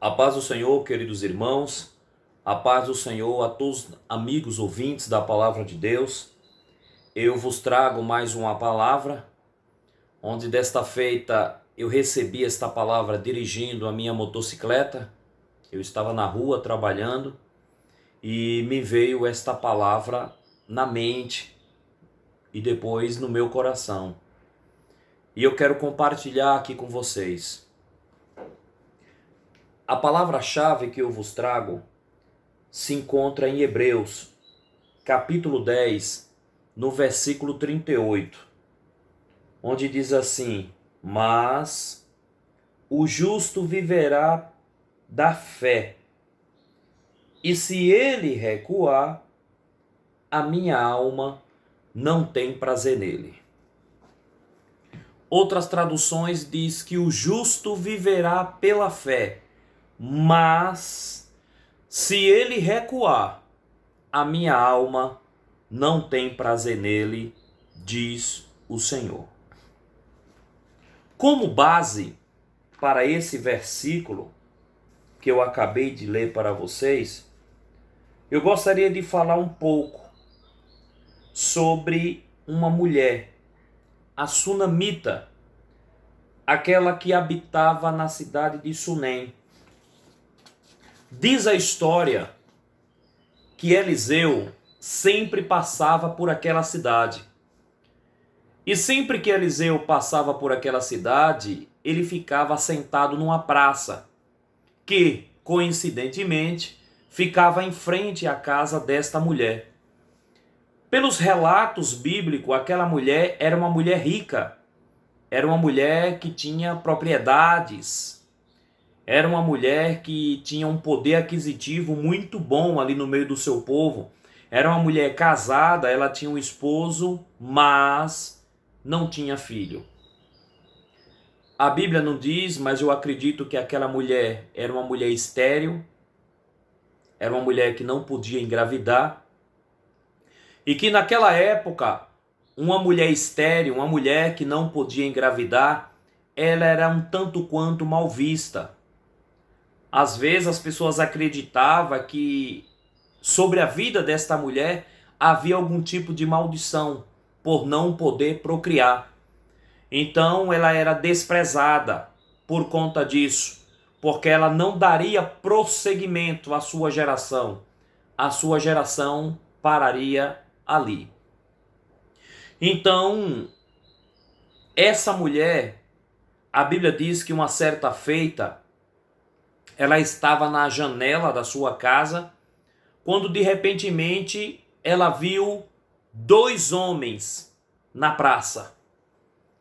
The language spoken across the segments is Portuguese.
A paz do Senhor, queridos irmãos, a paz do Senhor a todos amigos ouvintes da palavra de Deus. Eu vos trago mais uma palavra, onde desta feita eu recebi esta palavra dirigindo a minha motocicleta. Eu estava na rua trabalhando e me veio esta palavra na mente e depois no meu coração. E eu quero compartilhar aqui com vocês. A palavra-chave que eu vos trago se encontra em Hebreus, capítulo 10, no versículo 38, onde diz assim: mas o justo viverá da fé, e se ele recuar, a minha alma não tem prazer nele. Outras traduções diz que o justo viverá pela fé, mas se ele recuar, a minha alma não tem prazer nele, diz o Senhor. Como base para esse versículo que eu acabei de ler para vocês, eu gostaria de falar um pouco sobre uma mulher, a Sunamita, aquela que habitava na cidade de Sunem. Diz a história que Eliseu sempre passava por aquela cidade. E sempre que Eliseu passava por aquela cidade, ele ficava sentado numa praça, que, coincidentemente, ficava em frente à casa desta mulher. Pelos relatos bíblicos, aquela mulher era uma mulher rica, era uma mulher que tinha propriedades, era uma mulher que tinha um poder aquisitivo muito bom ali no meio do seu povo. Era uma mulher casada, ela tinha um esposo, mas não tinha filho. A Bíblia não diz, mas eu acredito que aquela mulher era uma mulher estéril, era uma mulher que não podia engravidar, e que naquela época, uma mulher estéril, uma mulher que não podia engravidar, ela era um tanto quanto mal vista. Às vezes as pessoas acreditavam que sobre a vida desta mulher havia algum tipo de maldição por não poder procriar. Então ela era desprezada por conta disso, porque ela não daria prosseguimento à sua geração. A sua geração pararia ali. Então, essa mulher, a Bíblia diz que uma certa feita, ela estava na janela da sua casa, quando de repentemente ela viu dois homens na praça,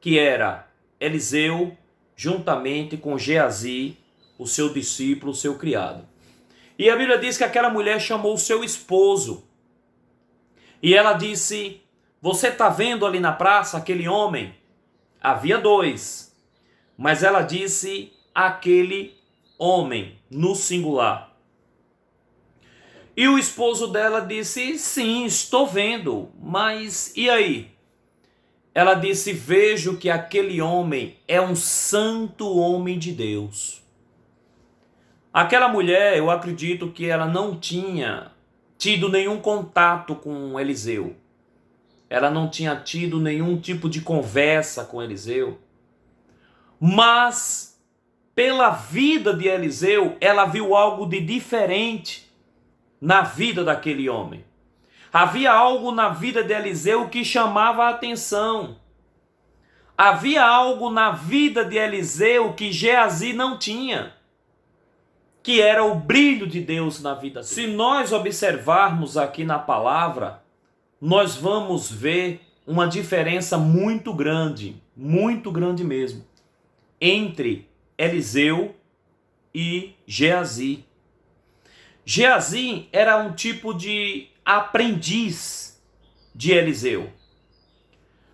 que era Eliseu, juntamente com Geazi, o seu discípulo, o seu criado. E a Bíblia diz que aquela mulher chamou o seu esposo, e ela disse: você está vendo ali na praça aquele homem? Havia dois, mas ela disse aquele homem, no singular. E o esposo dela disse: sim, estou vendo, mas e aí? Ela disse: vejo que aquele homem é um santo homem de Deus. Aquela mulher, eu acredito que ela não tinha tido nenhum contato com Eliseu. Ela não tinha tido nenhum tipo de conversa com Eliseu. Mas pela vida de Eliseu, ela viu algo de diferente na vida daquele homem. Havia algo na vida de Eliseu que chamava a atenção. Havia algo na vida de Eliseu que Geazi não tinha, que era o brilho de Deus na vida dele. Se nós observarmos aqui na palavra, nós vamos ver uma diferença muito grande mesmo, entre Eliseu e Geazi. Geazi era um tipo de aprendiz de Eliseu.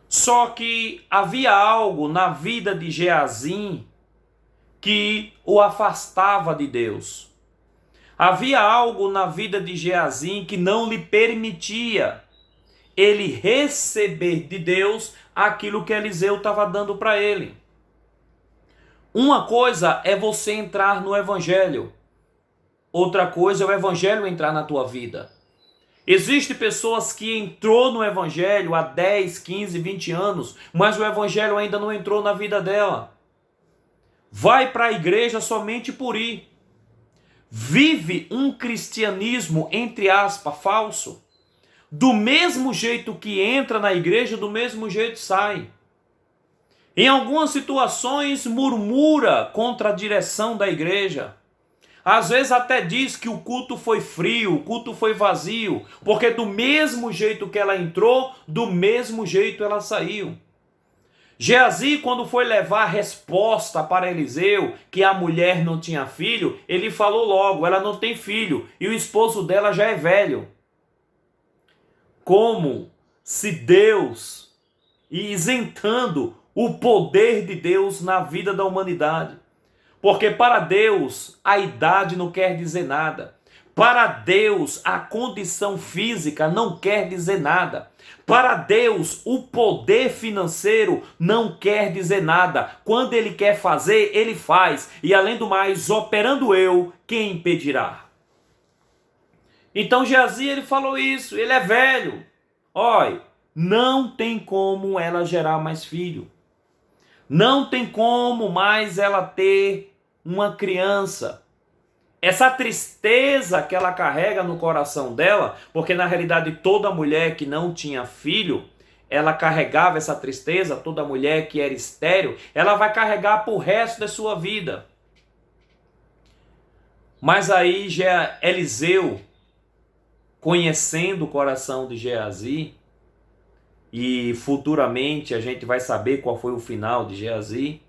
Só que havia algo na vida de Geazi que o afastava de Deus. Havia algo na vida de Geazi que não lhe permitia ele receber de Deus aquilo que Eliseu estava dando para ele. Uma coisa é você entrar no evangelho. Outra coisa é o evangelho entrar na tua vida. Existem pessoas que entrou no evangelho há 10, 15, 20 anos, mas o evangelho ainda não entrou na vida dela. Vai para a igreja somente por ir. Vive um cristianismo, entre aspas, falso. Do mesmo jeito que entra na igreja, do mesmo jeito sai. Em algumas situações murmura contra a direção da igreja. Às vezes até diz que o culto foi frio, o culto foi vazio, porque do mesmo jeito que ela entrou, do mesmo jeito ela saiu. Geazi, quando foi levar a resposta para Eliseu, que a mulher não tinha filho, ele falou logo, ela não tem filho, e o esposo dela já é velho. Como se Deus, isentando o poder de Deus na vida da humanidade. Porque para Deus a idade não quer dizer nada. Para Deus a condição física não quer dizer nada. Para Deus o poder financeiro não quer dizer nada. Quando Ele quer fazer, Ele faz. E além do mais, operando eu, quem impedirá? Então Geazi, ele falou isso, ele é velho. Olha, não tem como ela gerar mais filho. Não tem como mais ela ter uma criança. Essa tristeza que ela carrega no coração dela, porque na realidade toda mulher que não tinha filho, ela carregava essa tristeza, toda mulher que era estéril, ela vai carregar pro resto da sua vida. Mas aí Eliseu, conhecendo o coração de Geazi, e futuramente a gente vai saber qual foi o final de Geazi,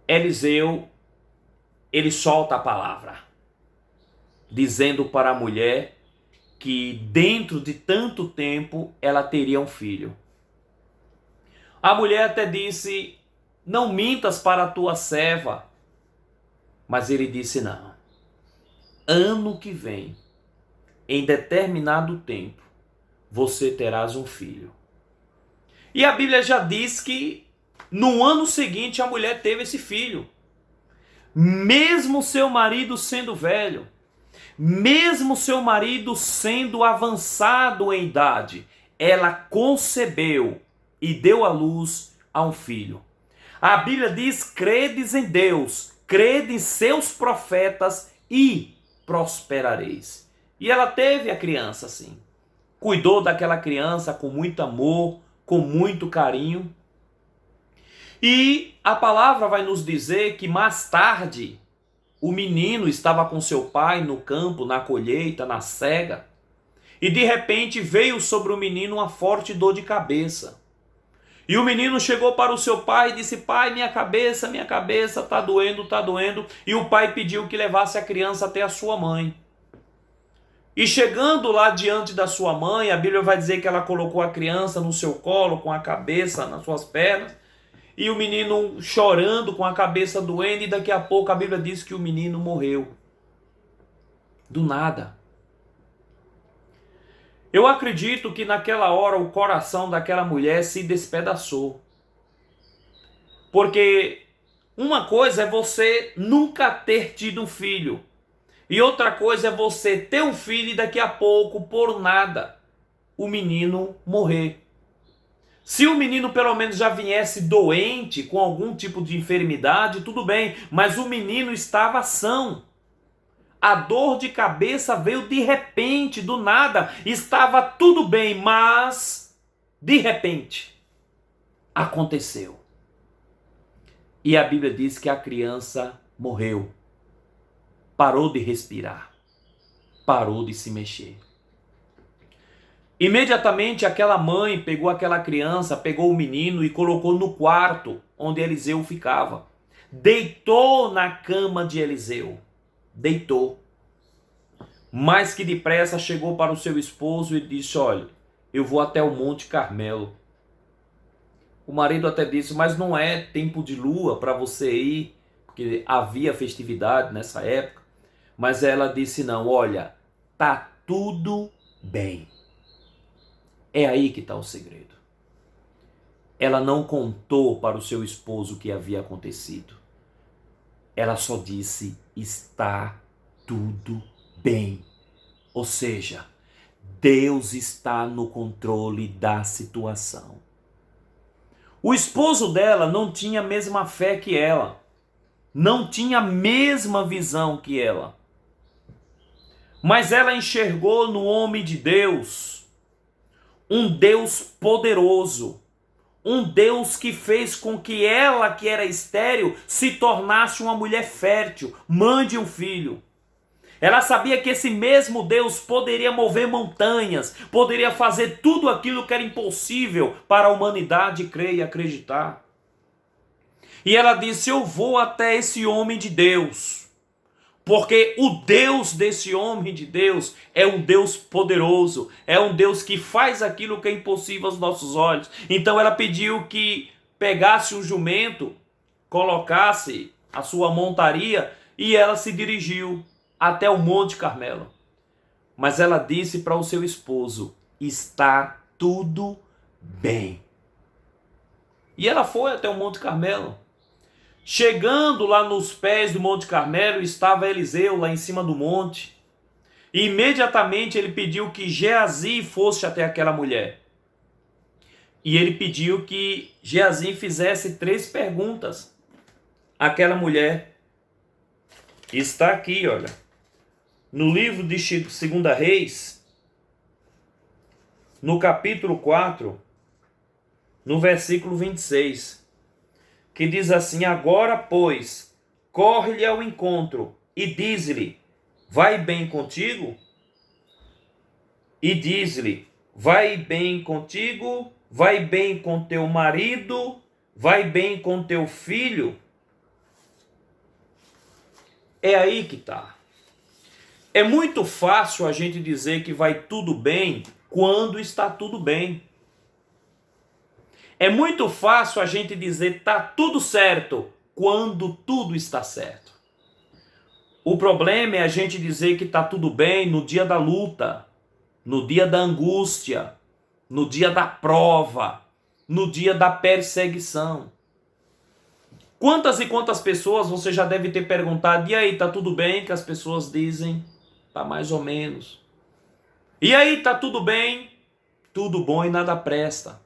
Eliseu, ele solta a palavra, dizendo para a mulher que dentro de tanto tempo ela teria um filho. A mulher até disse, não mintas para a tua serva. Mas ele disse, não. Ano que vem, em determinado tempo, você terás um filho. E a Bíblia já diz que no ano seguinte a mulher teve esse filho. Mesmo seu marido sendo velho, mesmo seu marido sendo avançado em idade, ela concebeu e deu à luz a um filho. A Bíblia diz, credes em Deus, crede em seus profetas e prosperareis. E ela teve a criança assim. Cuidou daquela criança com muito amor, com muito carinho. E a palavra vai nos dizer que mais tarde o menino estava com seu pai no campo, na colheita, na cega. E de repente veio sobre o menino uma forte dor de cabeça. E o menino chegou para o seu pai e disse, pai, minha cabeça está doendo, está doendo. E o pai pediu que levasse a criança até a sua mãe. E chegando lá diante da sua mãe, a Bíblia vai dizer que ela colocou a criança no seu colo, com a cabeça nas suas pernas. E o menino chorando, com a cabeça doendo, e daqui a pouco a Bíblia diz que o menino morreu. Do nada. Eu acredito que naquela hora o coração daquela mulher se despedaçou. Porque uma coisa é você nunca ter tido um filho. E outra coisa é você ter um filho e daqui a pouco, por nada, o menino morrer. Se o menino pelo menos já viesse doente, com algum tipo de enfermidade, tudo bem, mas o menino estava são. A dor de cabeça veio de repente, do nada, estava tudo bem, mas de repente aconteceu. E a Bíblia diz que a criança morreu, parou de respirar, parou de se mexer. Imediatamente aquela mãe pegou aquela criança, pegou o menino e colocou no quarto onde Eliseu ficava. Deitou na cama de Eliseu. Deitou. Mais que depressa chegou para o seu esposo e disse, olha, eu vou até o Monte Carmelo. O marido até disse, mas não é tempo de lua para você ir, porque havia festividade nessa época. Mas ela disse, não, olha, tá tudo bem. É aí que está o segredo. Ela não contou para o seu esposo o que havia acontecido. Ela só disse: está tudo bem. Ou seja, Deus está no controle da situação. O esposo dela não tinha a mesma fé que ela, não tinha a mesma visão que ela. Mas ela enxergou no homem de Deus um Deus poderoso, um Deus que fez com que ela, que era estéril, se tornasse uma mulher fértil, mãe de um filho. Ela sabia que esse mesmo Deus poderia mover montanhas, poderia fazer tudo aquilo que era impossível para a humanidade crer e acreditar. E ela disse: eu vou até esse homem de Deus, porque o Deus desse homem de Deus é um Deus poderoso, é um Deus que faz aquilo que é impossível aos nossos olhos. Então ela pediu que pegasse um jumento, colocasse a sua montaria e ela se dirigiu até o Monte Carmelo. Mas ela disse para o seu esposo: está tudo bem. E ela foi até o Monte Carmelo. Chegando lá nos pés do Monte Carmelo, estava Eliseu lá em cima do monte. E imediatamente ele pediu que Geazi fosse até aquela mulher. E ele pediu que Geazi fizesse 3 perguntas àquela mulher. Está aqui, olha, no livro de 2 Reis, no capítulo 4, no versículo 26. Que diz assim: agora, pois, corre-lhe ao encontro e diz-lhe: vai bem contigo? E diz-lhe: vai bem contigo? Vai bem com teu marido? Vai bem com teu filho? É aí que está. É muito fácil a gente dizer que vai tudo bem quando está tudo bem. É muito fácil a gente dizer tá tudo certo quando tudo está certo. O problema é a gente dizer que tá tudo bem no dia da luta, no dia da angústia, no dia da prova, no dia da perseguição. Quantas e quantas pessoas você já deve ter perguntado: e aí, tá tudo bem? Que as pessoas dizem: tá mais ou menos. E aí, tá tudo bem? Tudo bom e nada presta.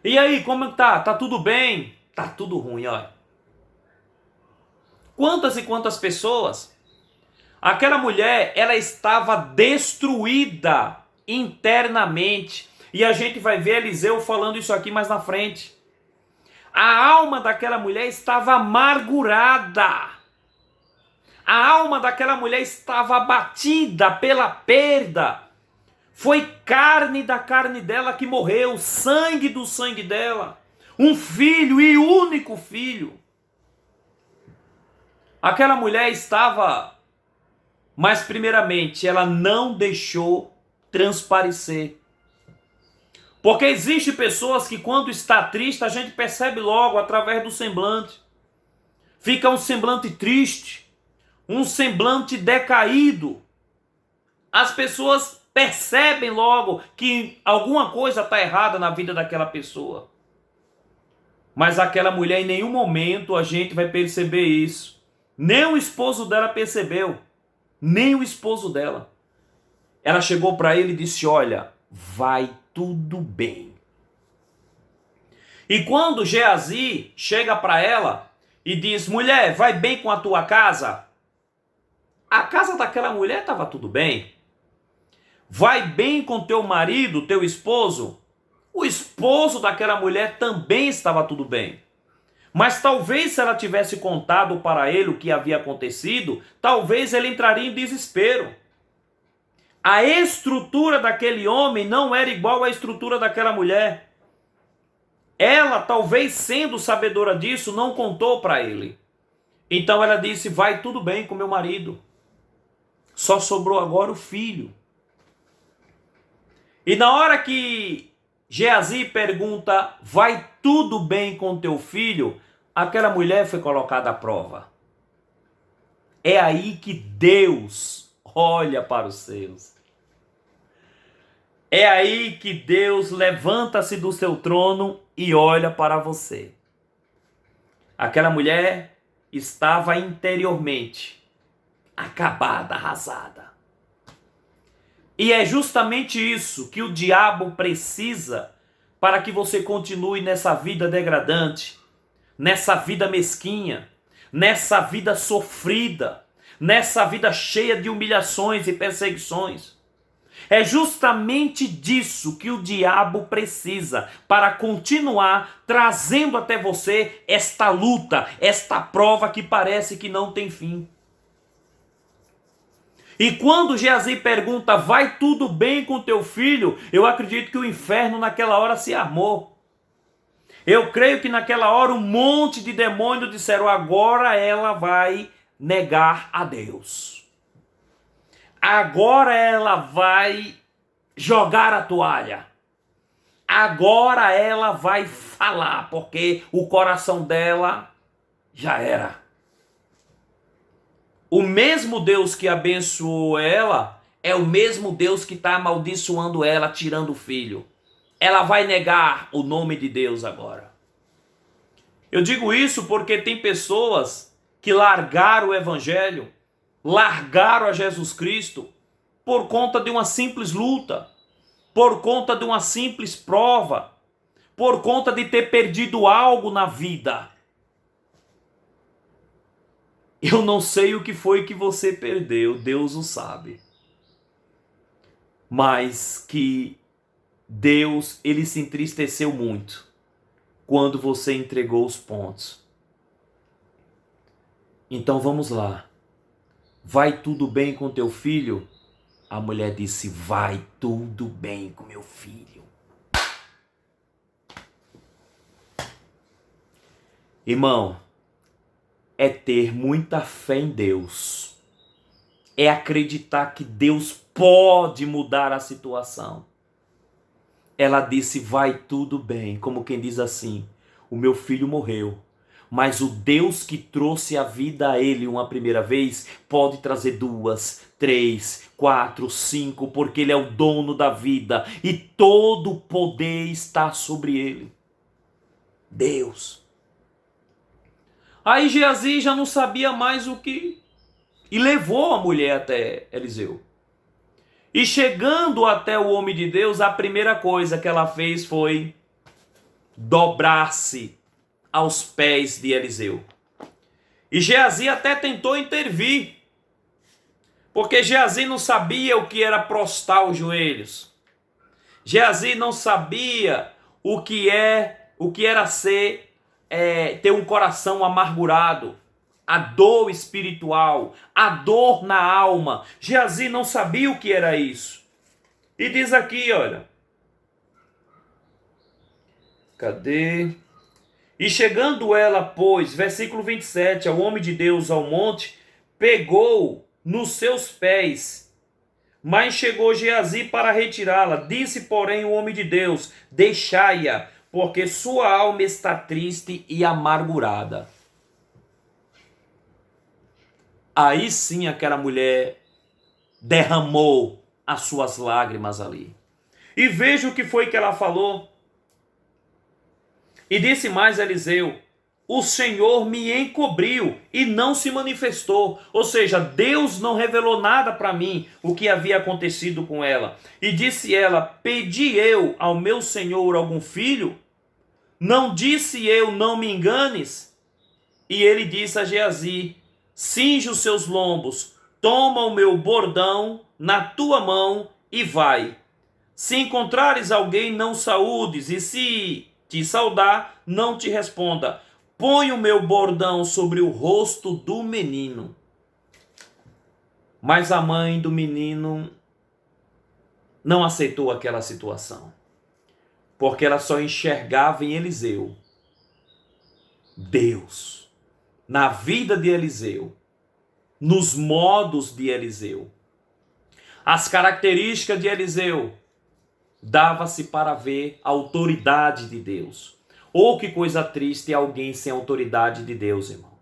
E aí, como tá? Tá tudo bem? Tá tudo ruim, olha. Quantas e quantas pessoas? Aquela mulher, ela estava destruída internamente. E a gente vai ver Eliseu falando isso aqui mais na frente. A alma daquela mulher estava amargurada. A alma daquela mulher estava abatida pela perda. Foi carne da carne dela que morreu, sangue do sangue dela. Um filho e único filho. Aquela mulher estava, mas primeiramente ela não deixou transparecer. Porque existem pessoas que quando está triste a gente percebe logo através do semblante. Fica um semblante triste, um semblante decaído. As pessoas percebem logo que alguma coisa está errada na vida daquela pessoa. Mas aquela mulher, em nenhum momento a gente vai perceber isso. Nem o esposo dela percebeu. Nem o esposo dela. Ela chegou para ele e disse: olha, vai tudo bem. E quando Geazi chega para ela e diz: mulher, vai bem com a tua casa? A casa daquela mulher estava tudo bem. Vai bem com teu marido, teu esposo? O esposo daquela mulher também estava tudo bem. Mas talvez se ela tivesse contado para ele o que havia acontecido, talvez ele entraria em desespero. A estrutura daquele homem não era igual à estrutura daquela mulher. Ela, talvez sendo sabedora disso, não contou para ele. Então ela disse: vai tudo bem com meu marido. Só sobrou agora o filho. E na hora que Geazi pergunta: vai tudo bem com teu filho? Aquela mulher foi colocada à prova. É aí que Deus olha para os seus. É aí que Deus levanta-se do seu trono e olha para você. Aquela mulher estava interiormente acabada, arrasada. E é justamente isso que o diabo precisa para que você continue nessa vida degradante, nessa vida mesquinha, nessa vida sofrida, nessa vida cheia de humilhações e perseguições. É justamente disso que o diabo precisa para continuar trazendo até você esta luta, esta prova que parece que não tem fim. E quando Geazi pergunta, vai tudo bem com teu filho? Eu acredito que o inferno naquela hora se armou. Eu creio que naquela hora um monte de demônios disseram, agora ela vai negar a Deus. Agora ela vai jogar a toalha. Agora ela vai falar, porque o coração dela já era. O mesmo Deus que abençoou ela é o mesmo Deus que está amaldiçoando ela, tirando o filho. Ela vai negar o nome de Deus agora. Eu digo isso porque tem pessoas que largaram o evangelho, largaram a Jesus Cristo por conta de uma simples luta, por conta de uma simples prova, por conta de ter perdido algo na vida. Eu não sei o que foi que você perdeu, Deus o sabe. Mas que Deus, ele se entristeceu muito quando você entregou os pontos. Então vamos lá. Vai tudo bem com teu filho? A mulher disse, vai tudo bem com meu filho. Irmão, é ter muita fé em Deus. É acreditar que Deus pode mudar a situação. Ela disse, vai tudo bem, como quem diz assim, o meu filho morreu, mas o Deus que trouxe a vida a ele uma primeira vez, pode trazer 2, 3, 4, 5, porque ele é o dono da vida, e todo o poder está sobre ele. Deus. Aí Geazi já não sabia mais o que, e levou a mulher até Eliseu. E chegando até o homem de Deus, a primeira coisa que ela fez foi dobrar-se aos pés de Eliseu. E Geazi até tentou intervir, porque Geazi não sabia o que era prostrar os joelhos. Geazi não sabia o que era ter um coração amargurado, a dor espiritual, a dor na alma. Geazi não sabia o que era isso. E diz aqui, olha. Cadê? E chegando ela, pois, versículo 27, ao homem de Deus ao monte, pegou nos seus pés, mas chegou Geazi para retirá-la. Disse, porém, o homem de Deus, deixai-a, porque sua alma está triste e amargurada. Aí sim aquela mulher derramou as suas lágrimas ali. E veja o que foi que ela falou. E disse mais Eliseu, o Senhor me encobriu e não se manifestou. Ou seja, Deus não revelou nada para mim o que havia acontecido com ela. E disse ela, pedi eu ao meu Senhor algum filho? Não disse eu, não me enganes? E ele disse a Geazi, cinge os seus lombos, toma o meu bordão na tua mão e vai. Se encontrares alguém, não saúdes, e se te saudar, não te responda. Põe o meu bordão sobre o rosto do menino. Mas a mãe do menino não aceitou aquela situação, porque ela só enxergava em Eliseu Deus, na vida de Eliseu, nos modos de Eliseu. As características de Eliseu dava-se para ver a autoridade de Deus. Oh, que coisa triste é alguém sem autoridade de Deus, irmão.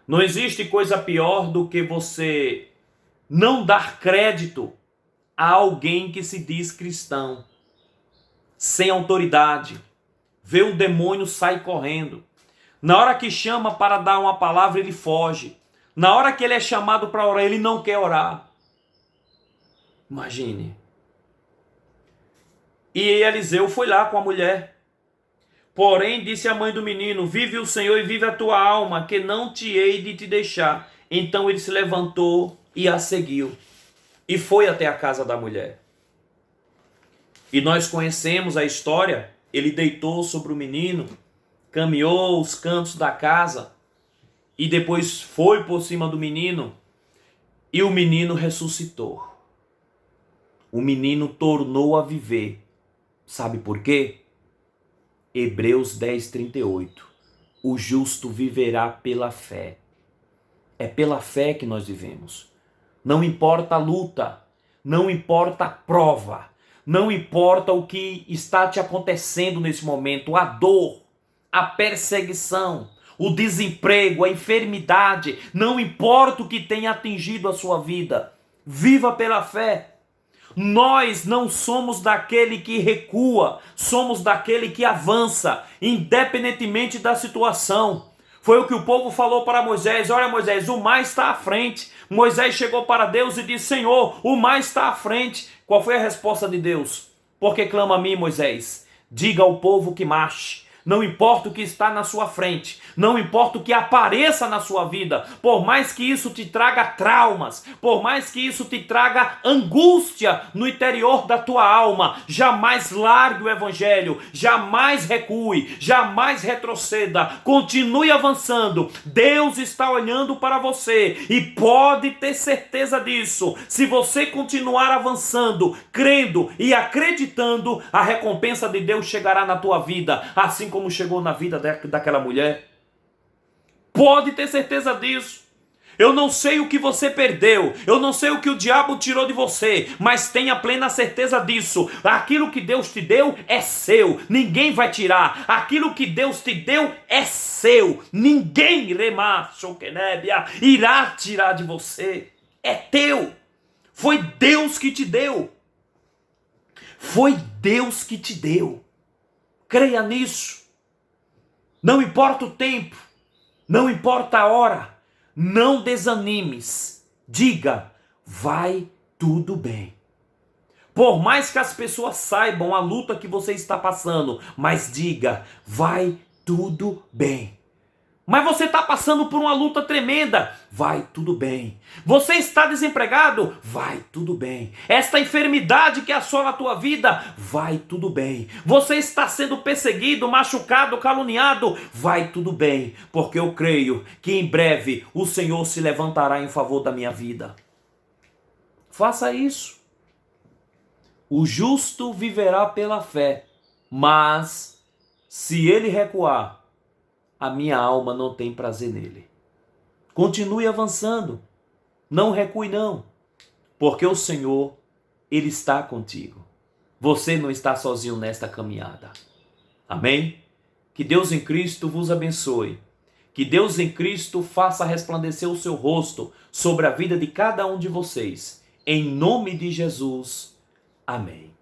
Não existe coisa pior do que você não dar crédito a alguém que se diz cristão, sem autoridade. Vê um demônio, sai correndo. Na hora que chama para dar uma palavra, ele foge. Na hora que ele é chamado para orar, ele não quer orar. Imagine. E Eliseu foi lá com a mulher. Porém, disse a mãe do menino: vive o Senhor e vive a tua alma, que não te hei de te deixar. Então ele se levantou e a seguiu. E foi até a casa da mulher. E nós conhecemos a história. Ele deitou sobre o menino, caminhou os cantos da casa e depois foi por cima do menino e o menino ressuscitou. O menino tornou a viver. Sabe por quê? Hebreus 10:38. O justo viverá pela fé. É pela fé que nós vivemos. Não importa a luta, não importa a prova, não importa o que está te acontecendo nesse momento, a dor, a perseguição, o desemprego, a enfermidade, não importa o que tenha atingido a sua vida, viva pela fé. Nós não somos daquele que recua, somos daquele que avança, independentemente da situação. Foi o que o povo falou para Moisés: olha, Moisés, o mar está à frente. Moisés chegou para Deus e disse: Senhor, o mar está à frente. Qual foi a resposta de Deus? Por que clama a mim, Moisés? Diga ao povo que marche. Não importa o que está na sua frente, não importa o que apareça na sua vida, por mais que isso te traga traumas, por mais que isso te traga angústia no interior da tua alma, jamais largue o evangelho, jamais recue, jamais retroceda, continue avançando. Deus está olhando para você e pode ter certeza disso. Se você continuar avançando, crendo e acreditando, a recompensa de Deus chegará na tua vida, assim como chegou na vida daquela mulher. Pode ter certeza disso. Eu não sei o que você perdeu, eu não sei o que o diabo tirou de você, mas tenha plena certeza disso. Aquilo que Deus te deu é seu, ninguém vai tirar. Aquilo que Deus te deu é seu, ninguém irá tirar de você. É teu. Foi Deus que te deu. Foi Deus que te deu. Creia nisso. Não importa o tempo, não importa a hora, não desanimes. Diga, vai tudo bem. Por mais que as pessoas saibam a luta que você está passando, mas diga, vai tudo bem. Mas você está passando por uma luta tremenda, vai tudo bem. Você está desempregado, vai tudo bem. Esta enfermidade que assola a tua vida, vai tudo bem. Você está sendo perseguido, machucado, caluniado, vai tudo bem. Porque eu creio que em breve o Senhor se levantará em favor da minha vida. Faça isso. O justo viverá pela fé, mas se ele recuar, a minha alma não tem prazer nele. Continue avançando. Não recue não. Porque o Senhor, Ele está contigo. Você não está sozinho nesta caminhada. Amém? Que Deus em Cristo vos abençoe. Que Deus em Cristo faça resplandecer o seu rosto sobre a vida de cada um de vocês. Em nome de Jesus. Amém.